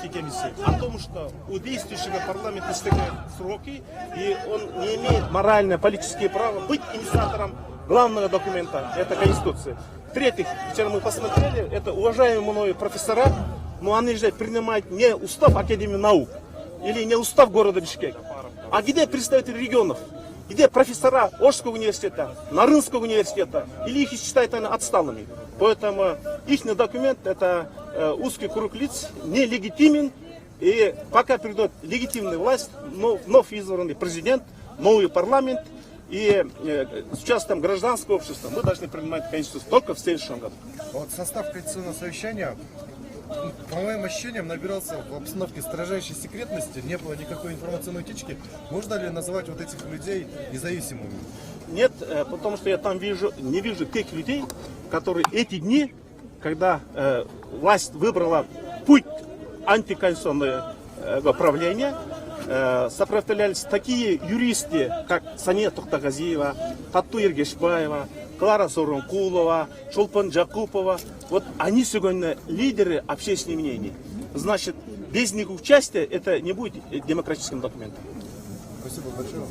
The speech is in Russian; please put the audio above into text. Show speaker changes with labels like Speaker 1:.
Speaker 1: политической комиссии о том, что у действующего парламента истекают сроки, и он не имеет моральное политическое право быть инициатором главного документа, это Конституция. В-третьих, вчера мы посмотрели, это уважаемые мною профессора, но они же принимают не устав Академии наук или не устав города Бишкек, а где представители регионов, где профессора Ошского университета, Нарынского университета, или их считают отсталыми. Поэтому их документ это узкий круг лиц, нелегитимен, и пока придет легитимная власть, вновь избранный президент, новый парламент, и с участием гражданского общества мы должны принимать Конституцию только в следующем году.
Speaker 2: Вот состав Конституционного совещания, по моим ощущениям, набирался в обстановке строжайшей секретности, не было никакой информационной утечки. Можно ли называть вот этих людей независимыми?
Speaker 1: Нет, потому что я там не вижу тех людей, которые эти дни, когда власть выбрала путь антиконституционного правления, сопротивлялись такие юристы, как Сания Тухтагазиева, Тату Ергешбаева, Клара Зоронкулова, Чолпан Джакупова. Вот они сегодня лидеры общественных мнений. Значит, без них участия это не будет демократическим документом.
Speaker 2: Спасибо большое.